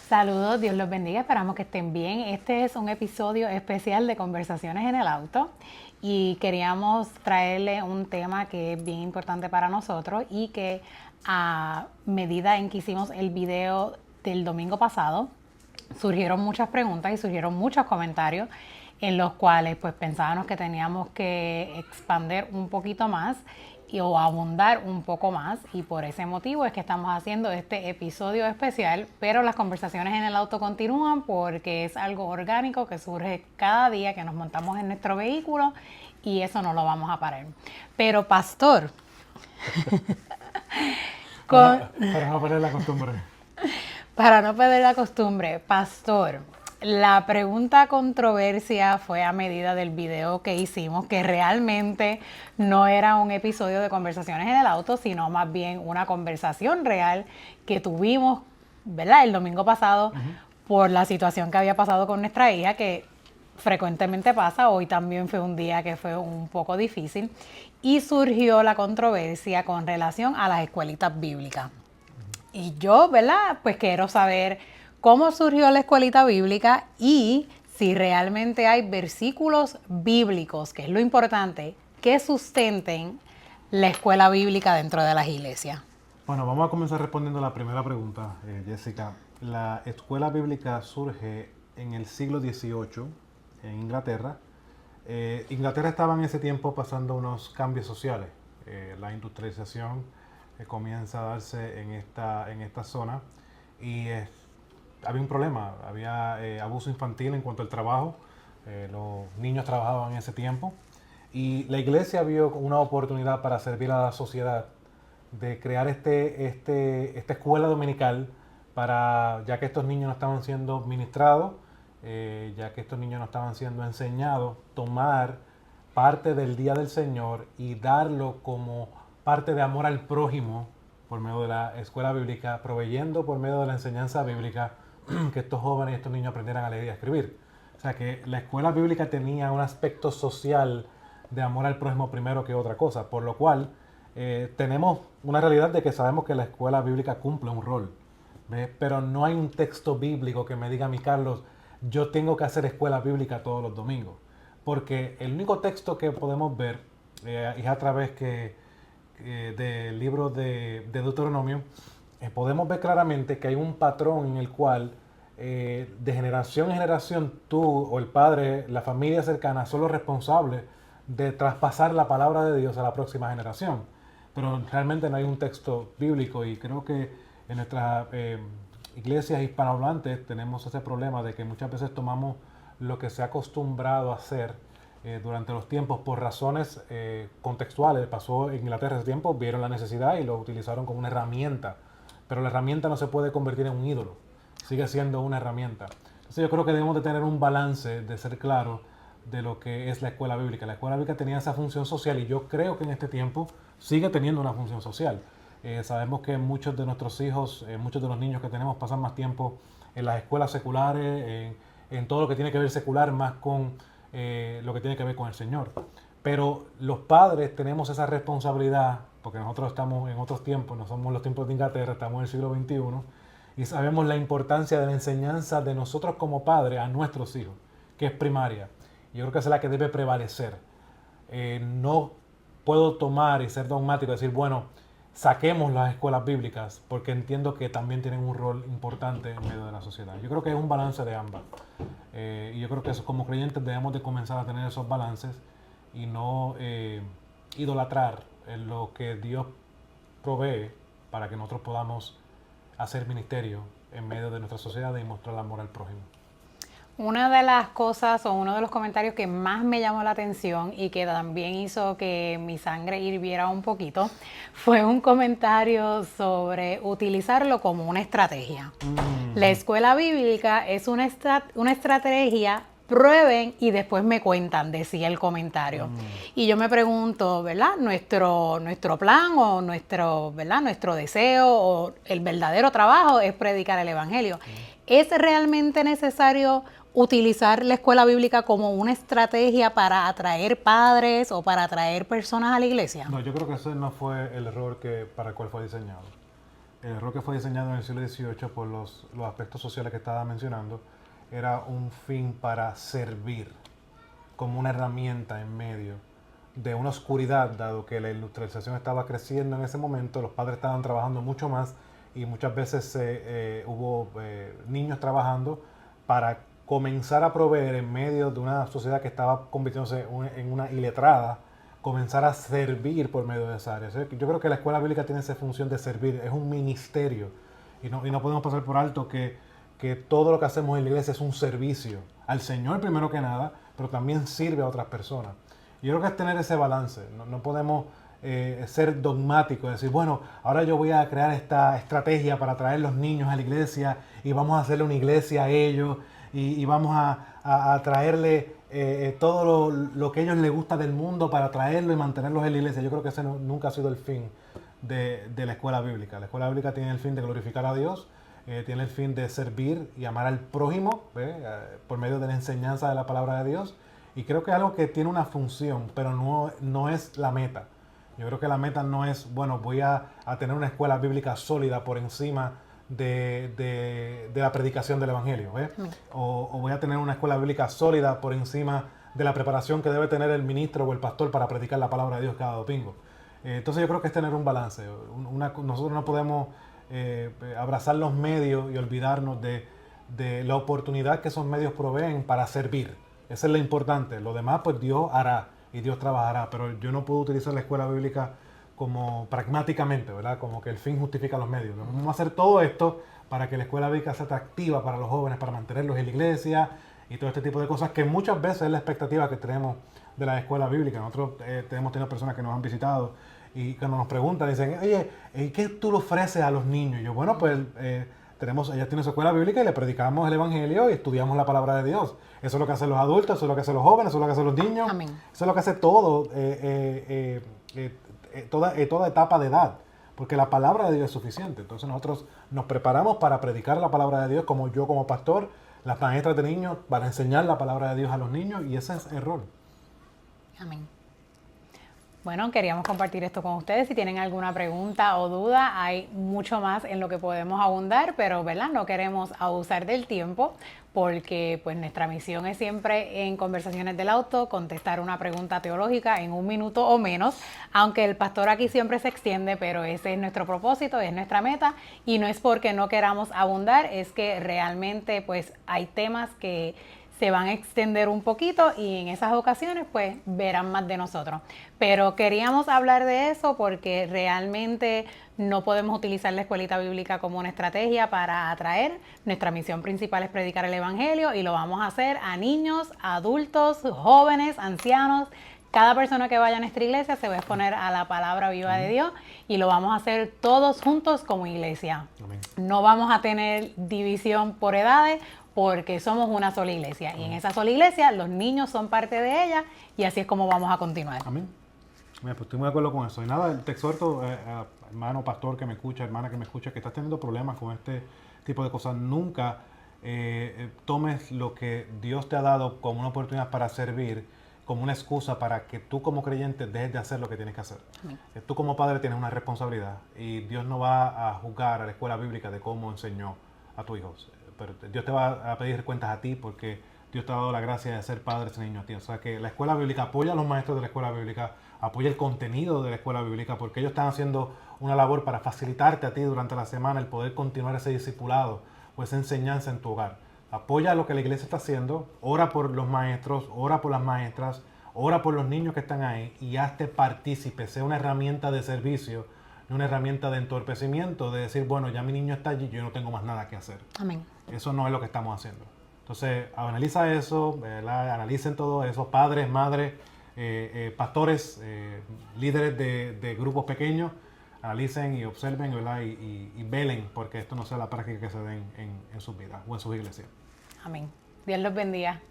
Saludos, Dios los bendiga, esperamos que estén bien. Este es un episodio especial de Conversaciones en el Auto y queríamos traerle un tema que es bien importante para nosotros y que a medida en que hicimos el video del domingo pasado, surgieron muchas preguntas y surgieron muchos comentarios en los cuales pues pensábamos que teníamos que expandir un poquito más o abundar un poco más, y por ese motivo es que estamos haciendo este episodio especial, pero las conversaciones en el auto continúan porque es algo orgánico que surge cada día que nos montamos en nuestro vehículo y eso no lo vamos a parar. Pero pastor, para no perder la costumbre. Para no perder la costumbre, pastor, la pregunta controversia fue a medida del video que hicimos, que realmente no era un episodio de Conversaciones en el Auto, sino más bien una conversación real que tuvimos, ¿verdad?, el domingo pasado por la situación que había pasado con nuestra hija, que frecuentemente pasa. Hoy también fue un día que fue un poco difícil y surgió la controversia con relación a las escuelitas bíblicas. Y yo, ¿verdad?, pues quiero saber cómo surgió la escuelita bíblica y si realmente hay versículos bíblicos, que es lo importante, que sustenten la escuela bíblica dentro de las iglesias. Bueno, vamos a comenzar respondiendo la primera pregunta, Jessica. La escuela bíblica surge en el siglo XVIII en Inglaterra. Inglaterra estaba en ese tiempo pasando unos cambios sociales. La industrialización comienza a darse en esta zona y había un problema, había abuso infantil en cuanto al trabajo. Los niños trabajaban en ese tiempo y la iglesia vio una oportunidad para servir a la sociedad de crear esta escuela dominical para, ya que estos niños no estaban siendo ministrados, ya que estos niños no estaban siendo enseñados, tomar parte del Día del Señor y darlo como parte de amor al prójimo por medio de la escuela bíblica, proveyendo por medio de la enseñanza bíblica que estos jóvenes y estos niños aprendieran a leer y a escribir. O sea que la escuela bíblica tenía un aspecto social de amor al prójimo primero que otra cosa, por lo cual tenemos una realidad de que sabemos que la escuela bíblica cumple un rol, ¿ves? Pero no hay un texto bíblico que me diga a mí, Carlos, yo tengo que hacer escuela bíblica todos los domingos, porque el único texto que podemos ver es a través del libro de Deuteronomio. Podemos ver claramente que hay un patrón en el cual de generación en generación tú o el padre, la familia cercana son los responsables de traspasar la palabra de Dios a la próxima generación. Pero realmente no hay un texto bíblico y creo que en nuestras iglesias hispanohablantes tenemos ese problema de que muchas veces tomamos lo que se ha acostumbrado a hacer durante los tiempos por razones contextuales. Pasó en Inglaterra ese tiempo, vieron la necesidad y lo utilizaron como una herramienta. Pero la herramienta no se puede convertir en un ídolo, sigue siendo una herramienta. Entonces yo creo que debemos de tener un balance, de ser claros de lo que es la escuela bíblica. La escuela bíblica tenía esa función social y yo creo que en este tiempo sigue teniendo una función social. Sabemos que muchos de nuestros hijos, muchos de los niños que tenemos pasan más tiempo en las escuelas seculares, en todo lo que tiene que ver secular, más con lo que tiene que ver con el Señor. Pero los padres tenemos esa responsabilidad, porque nosotros estamos en otros tiempos, no somos los tiempos de Inglaterra, estamos en el siglo XXI, y sabemos la importancia de la enseñanza de nosotros como padres a nuestros hijos, que es primaria. Yo creo que esa es la que debe prevalecer. No puedo tomar y ser dogmático y decir, bueno, saquemos las escuelas bíblicas, porque entiendo que también tienen un rol importante en medio de la sociedad. Yo creo que es un balance de ambas. Y yo creo que eso, como creyentes debemos de comenzar a tener esos balances y no idolatrar en lo que Dios provee para que nosotros podamos hacer ministerio en medio de nuestra sociedad y mostrar amor al prójimo. Una de las cosas o uno de los comentarios que más me llamó la atención y que también hizo que mi sangre hirviera un poquito fue un comentario sobre utilizarlo como una estrategia. La escuela bíblica es una estrategia, prueben y después me cuentan, decía el comentario. Y yo me pregunto, ¿verdad? Nuestro plan o ¿verdad?, nuestro deseo o el verdadero trabajo es predicar el evangelio. ¿Es realmente necesario utilizar la escuela bíblica como una estrategia para atraer padres o para atraer personas a la iglesia? No, yo creo que ese no fue el error para el cual fue diseñado. el error que fue diseñado en el siglo XVIII por los aspectos sociales que estaba mencionando era un fin para servir como una herramienta en medio de una oscuridad, dado que la industrialización estaba creciendo en ese momento, los padres estaban trabajando mucho más y muchas veces hubo niños trabajando para comenzar a proveer en medio de una sociedad que estaba convirtiéndose en una iletrada, comenzar a servir por medio de esa área. Yo creo que la escuela bíblica tiene esa función de servir, es un ministerio y no podemos pasar por alto que todo lo que hacemos en la iglesia es un servicio al Señor primero que nada, pero también sirve a otras personas. Yo creo que es tener ese balance. No podemos ser dogmáticos, decir, bueno, ahora yo voy a crear esta estrategia para traer los niños a la iglesia y vamos a hacerle una iglesia a ellos y vamos a traerle todo lo que a ellos les gusta del mundo para traerlo y mantenerlos en la iglesia. Yo creo que ese nunca ha sido el fin de la escuela bíblica. La escuela bíblica tiene el fin de glorificar a Dios, tiene el fin de servir y amar al prójimo por medio de la enseñanza de la palabra de Dios. Y creo que es algo que tiene una función, pero no es la meta. Yo creo que la meta no es, bueno, voy a tener una escuela bíblica sólida por encima de la predicación del Evangelio. O voy a tener una escuela bíblica sólida por encima de la preparación que debe tener el ministro o el pastor para predicar la palabra de Dios cada domingo. Entonces yo creo que es tener un balance. Nosotros no podemos abrazar los medios y olvidarnos de la oportunidad que esos medios proveen para servir. Esa es lo importante. Lo demás, pues Dios hará y Dios trabajará. Pero yo no puedo utilizar la escuela bíblica como pragmáticamente, ¿verdad? Como que el fin justifica los medios. Vamos a hacer todo esto para que la escuela bíblica sea atractiva para los jóvenes, para mantenerlos en la iglesia y todo este tipo de cosas que muchas veces es la expectativa que tenemos de la escuela bíblica. Nosotros hemos tenido personas que nos han visitado y cuando nos preguntan, dicen, oye, ¿qué tú le ofreces a los niños? Y yo, bueno, pues ella tiene su escuela bíblica y le predicamos el Evangelio y estudiamos la palabra de Dios. Eso es lo que hacen los adultos, eso es lo que hacen los jóvenes, eso es lo que hacen los niños. Amén. Eso es lo que hace todo, toda etapa de edad. Porque la palabra de Dios es suficiente. Entonces nosotros nos preparamos para predicar la palabra de Dios, como yo como pastor, las maestras de niños, para enseñar la palabra de Dios a los niños, y ese es el rol. Amén. Bueno, queríamos compartir esto con ustedes. Si tienen alguna pregunta o duda, hay mucho más en lo que podemos abundar, pero ¿verdad? No queremos abusar del tiempo porque pues nuestra misión es siempre en Conversaciones del Auto contestar una pregunta teológica en 1 minuto o menos, aunque el pastor aquí siempre se extiende, pero ese es nuestro propósito, es nuestra meta y no es porque no queramos abundar, es que realmente pues hay temas que se van a extender un poquito y en esas ocasiones pues verán más de nosotros. Pero queríamos hablar de eso porque realmente no podemos utilizar la escuelita bíblica como una estrategia para atraer. Nuestra misión principal es predicar el Evangelio y lo vamos a hacer a niños, adultos, jóvenes, ancianos. Cada persona que vaya a nuestra iglesia se va a exponer a la palabra viva de Dios y lo vamos a hacer todos juntos como iglesia. Amén. No vamos a tener división por edades, porque somos una sola iglesia. Y en esa sola iglesia los niños son parte de ella y así es como vamos a continuar. Amén. Pues estoy muy de acuerdo con eso. Y nada, te exhorto, hermano pastor que me escucha, hermana que me escucha, que estás teniendo problemas con este tipo de cosas. Nunca tomes lo que Dios te ha dado como una oportunidad para servir, como una excusa para que tú como creyente dejes de hacer lo que tienes que hacer. Amén. Tú como padre tienes una responsabilidad y Dios no va a juzgar a la escuela bíblica de cómo enseñó a tu hijo. Pero Dios te va a pedir cuentas a ti porque Dios te ha dado la gracia de ser padre de ese niño a ti. O sea que la escuela bíblica apoya a los maestros de la escuela bíblica, apoya el contenido de la escuela bíblica porque ellos están haciendo una labor para facilitarte a ti durante la semana el poder continuar ese discipulado o esa enseñanza en tu hogar. Apoya lo que la iglesia está haciendo, ora por los maestros, ora por las maestras, ora por los niños que están ahí y hazte partícipe, sea una herramienta de servicio, no una herramienta de entorpecimiento, de decir, bueno, ya mi niño está allí, yo no tengo más nada que hacer. Amén. Eso no es lo que estamos haciendo. Entonces, analiza eso, ¿verdad? Analicen todo eso, padres, madres, pastores, líderes de grupos pequeños, analicen y observen, ¿verdad? Y velen porque esto no sea la práctica que se den en sus vidas o en sus iglesias. Amén. Dios los bendiga.